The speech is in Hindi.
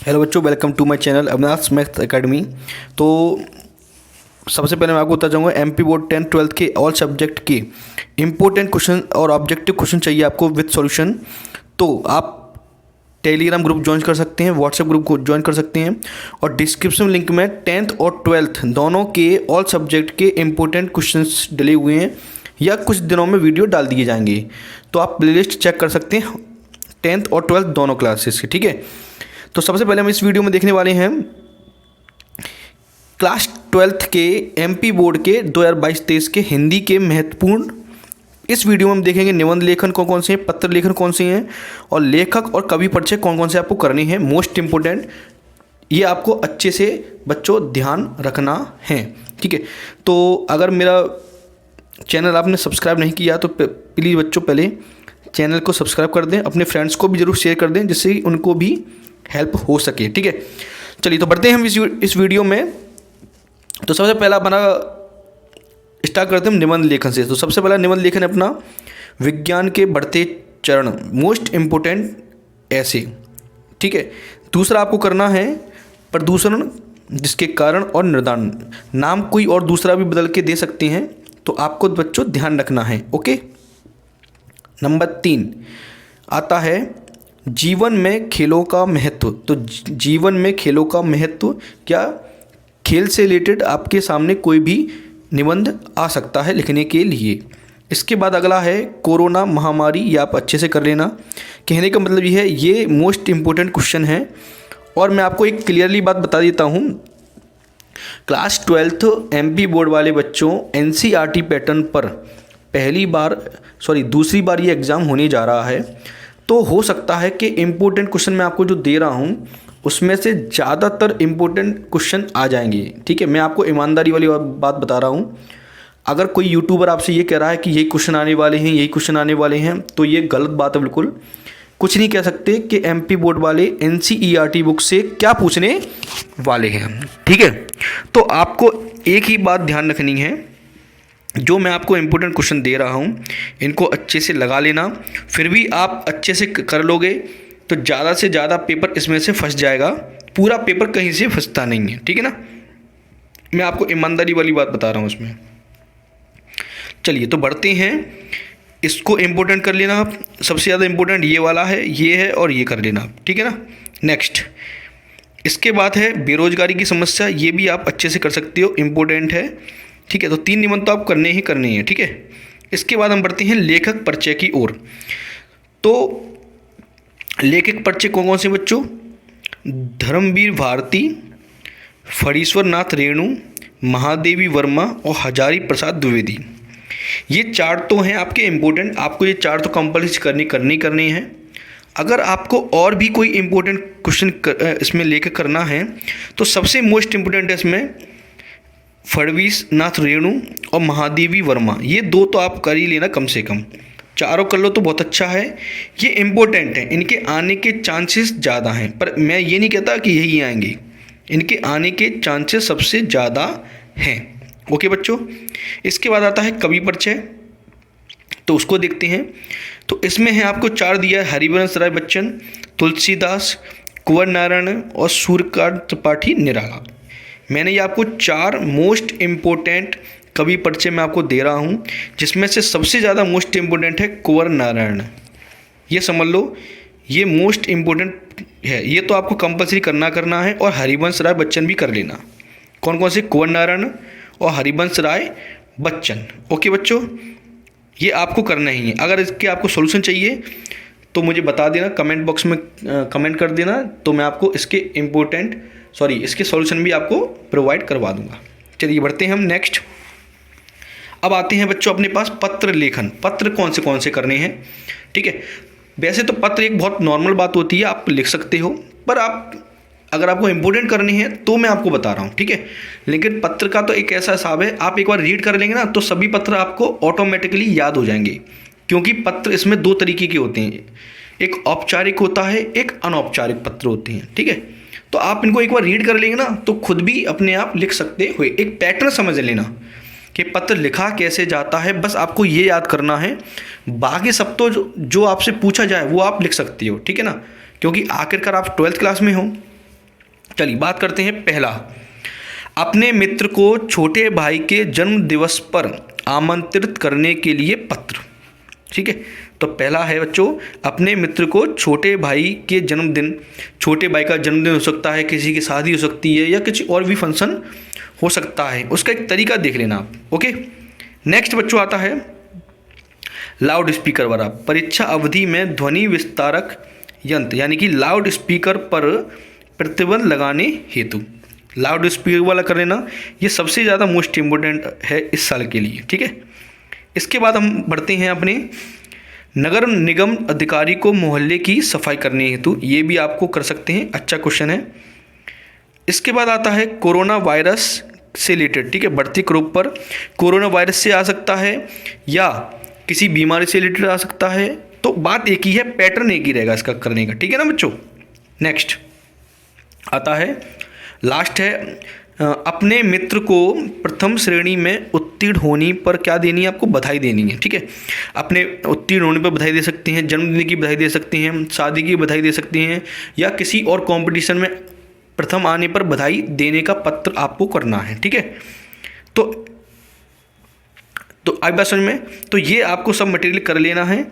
हेलो बच्चों, welcome to my channel Avinash Maths Academy. तो सबसे पहले मैं आपको बता जाऊँगा एमपी बोर्ड 10th-12th के ऑल सब्जेक्ट के इंपॉर्टेंट क्वेश्चन और ऑब्जेक्टिव क्वेश्चन चाहिए आपको विद सॉल्यूशन। तो आप टेलीग्राम ग्रुप ज्वाइन कर सकते हैं, व्हाट्सएप ग्रुप को ज्वाइन कर सकते हैं और डिस्क्रिप्शन लिंक में 10th और 12th दोनों के ऑल सब्जेक्ट के इंपॉर्टेंट क्वेश्चंस डले हुए हैं या कुछ दिनों में वीडियो डाल दिए जाएंगे। तो आप प्लेलिस्ट चेक कर सकते हैं 10th और 12th दोनों क्लासेस की, ठीक है। तो सबसे पहले हम इस वीडियो में देखने वाले हैं क्लास 12th के एमपी बोर्ड के 2022-23 के हिंदी के महत्वपूर्ण। इस वीडियो में हम देखेंगे निबंध लेखन कौन कौन से हैं, पत्र लेखन कौन से हैं और लेखक और कवि परिचय कौन कौन से आपको करने हैं। मोस्ट इम्पोर्टेंट ये आपको अच्छे से बच्चों ध्यान रखना है, ठीक है। तो अगर मेरा चैनल आपने सब्सक्राइब नहीं किया तो प्लीज़ बच्चों पहले चैनल को सब्सक्राइब कर दें, अपने फ्रेंड्स को भी ज़रूर शेयर कर दें जिससे उनको भी हेल्प हो सके, ठीक है। चलिए तो बढ़ते हैं हम इस वीडियो में। तो सबसे पहला अपना स्टार्ट करते हैं निबंध लेखन से। तो सबसे पहला निबंध लेखन अपना विज्ञान के बढ़ते चरण, मोस्ट इम्पोर्टेंट ऐसे, ठीक है। दूसरा आपको करना है प्रदूषण जिसके कारण और निर्धारण। नाम कोई और दूसरा भी बदल के दे सकते हैं, तो आपको बच्चों ध्यान रखना है, ओके। नंबर 3 आता है जीवन में खेलों का महत्व। तो जीवन में खेलों का महत्व, क्या खेल से रिलेटेड आपके सामने कोई भी निबंध आ सकता है लिखने के लिए। इसके बाद अगला है कोरोना महामारी, ये आप अच्छे से कर लेना। कहने का मतलब ये है, ये मोस्ट इम्पोर्टेंट क्वेश्चन है और मैं आपको एक क्लियरली बात बता देता हूँ। क्लास 12th एमपी बोर्ड वाले बच्चों एनसीईआरटी पैटर्न पर दूसरी बार ये एग्ज़ाम होने जा रहा है। तो हो सकता है कि इम्पोर्टेंट क्वेश्चन मैं आपको जो दे रहा हूँ उसमें से ज़्यादातर इम्पोर्टेंट क्वेश्चन आ जाएंगे, ठीक है। मैं आपको ईमानदारी वाली बात बता रहा हूँ। अगर कोई यूट्यूबर आपसे ये कह रहा है कि यही क्वेश्चन आने वाले हैं, यही क्वेश्चन आने वाले हैं, तो ये गलत बात है। बिल्कुल कुछ नहीं कह सकते कि एमपी बोर्ड वाले एनसीईआरटी बुक से क्या पूछने वाले हैं, ठीक है। तो आपको एक ही बात ध्यान रखनी है, जो मैं आपको इम्पोर्टेंट क्वेश्चन दे रहा हूँ इनको अच्छे से लगा लेना। फिर भी आप अच्छे से कर लोगे तो ज़्यादा से ज़्यादा पेपर इसमें से फंस जाएगा। पूरा पेपर कहीं से फंसता नहीं है, ठीक है ना। मैं आपको ईमानदारी वाली बात बता रहा हूँ उसमें। चलिए तो बढ़ते हैं, इसको इम्पोर्टेंट कर लेना आप। सबसे ज़्यादा इम्पोर्टेंट ये वाला है, ये है और ये कर लेना आप, ठीक है ना। नेक्स्ट इसके बाद है बेरोजगारी की समस्या, ये भी आप अच्छे से कर सकते हो, इम्पोर्टेंट है, ठीक है। तो 3 निबंध तो आप करने ही करने हैं, ठीक है। इसके बाद हम बढ़ते हैं लेखक परिचय की ओर। तो लेखक परिचय कौन कौन से बच्चों, धर्मवीर भारती, फणीश्वर नाथ रेणु, महादेवी वर्मा और हजारी प्रसाद द्विवेदी। ये 4 तो हैं आपके इम्पोर्टेंट, आपको ये 4 तो कंपल्सरी करनी हैं। अगर आपको और भी कोई इम्पोर्टेंट क्वेश्चन इसमें लेकर करना है तो सबसे मोस्ट इम्पोर्टेंट है इसमें फणवीस नाथ रेणु और महादेवी वर्मा। ये 2 तो आप कर ही लेना कम से कम, 4 कर लो तो बहुत अच्छा है। ये इम्पोर्टेंट हैं, इनके आने के चांसेस ज़्यादा हैं, पर मैं ये नहीं कहता कि यही आएंगे, इनके आने के चांसेस सबसे ज़्यादा हैं, ओके बच्चों। इसके बाद आता है कवि परिचय, तो उसको देखते हैं। तो इसमें है आपको 4 दिया है, हरिवंश राय बच्चन, तुलसीदास, कुंवर नारायण और सूर्यकांत त्रिपाठी निराला। मैंने ये आपको 4 मोस्ट इम्पोर्टेंट कवि परिचय मैं आपको दे रहा हूँ, जिसमें से सबसे ज़्यादा मोस्ट इम्पोर्टेंट है कुंवर नारायण। ये समझ लो, ये मोस्ट इम्पोर्टेंट है, ये तो आपको कंपलसरी करना है। और हरिवंश राय बच्चन भी कर लेना। कौन कौन से, कुंवर नारायण और हरिवंश राय बच्चन, ओके बच्चों, ये आपको करना ही है। अगर इसके आपको सोल्यूशन चाहिए तो मुझे बता देना, कमेंट बॉक्स में कमेंट कर देना, तो मैं आपको इसके सॉल्यूशन भी आपको प्रोवाइड करवा दूंगा। चलिए बढ़ते हैं हम नेक्स्ट। अब आते हैं बच्चों अपने पास पत्र लेखन। पत्र कौन से करने हैं, ठीक है। वैसे तो पत्र एक बहुत नॉर्मल बात होती है, आप लिख सकते हो, पर अगर आपको इम्पोर्टेंट करनी है तो मैं आपको बता रहा हूँ, ठीक है। लेकिन पत्र का तो एक ऐसा हिसाब है, आप एक बार रीड कर लेंगे ना तो सभी पत्र आपको ऑटोमेटिकली याद हो जाएंगे। क्योंकि पत्र इसमें 2 तरीके के होते हैं, एक औपचारिक होता है, एक अनौपचारिक पत्र होते हैं, ठीक है। तो आप इनको एक बार रीड कर लेंगे ना तो खुद भी अपने आप लिख सकते हुए, एक पैटर्न समझ लेना कि पत्र लिखा कैसे जाता है, बस आपको ये याद करना है। बाकी सब तो जो आपसे पूछा जाए वो आप लिख सकते हो, ठीक है ना। क्योंकि आखिरकार आप 12th क्लास में हो, चलिए बात करते हैं पहला, अपने मित्र को छोटे भाई के जन्म दिवस पर आमंत्रित करने के लिए पत्र। ठीक है, तो पहला है बच्चों, अपने मित्र को छोटे भाई के जन्मदिन, छोटे भाई का जन्मदिन हो सकता है, किसी की शादी हो सकती है, या किसी और भी फंक्शन हो सकता है, उसका एक तरीका देख लेना आप। ओके, नेक्स्ट बच्चों आता है लाउड स्पीकर वाला, परीक्षा अवधि में ध्वनि विस्तारक यंत्र यानी कि लाउड स्पीकर पर प्रतिबंध लगाने हेतु। लाउड स्पीकर वाला कर लेना, ये सबसे ज़्यादा मोस्ट इम्पोर्टेंट है इस साल के लिए। ठीक है, इसके बाद हम बढ़ते हैं अपने नगर निगम अधिकारी को मोहल्ले की सफाई करने हेतु, ये भी आपको कर सकते हैं, अच्छा क्वेश्चन है। इसके बाद आता है कोरोना वायरस से रिलेटेड। ठीक है, बढ़ती ग्रुप पर कोरोना वायरस से आ सकता है या किसी बीमारी से रिलेटेड आ सकता है, तो बात एक ही है, पैटर्न एक ही रहेगा इसका करने का। ठीक है ना बच्चों। नेक्स्ट आता है, लास्ट है, अपने मित्र को प्रथम श्रेणी में उत्तीर्ण होने पर क्या देनी है, आपको बधाई देनी है। ठीक है, अपने उत्तीर्ण होने पर बधाई दे सकते हैं, जन्मदिन की बधाई दे सकते हैं, शादी की बधाई दे सकते हैं, या किसी और कंपटीशन में प्रथम आने पर बधाई देने का पत्र आपको करना है। ठीक है, तो आई बात समझ में, तो ये आपको सब मटेरियल कर लेना है।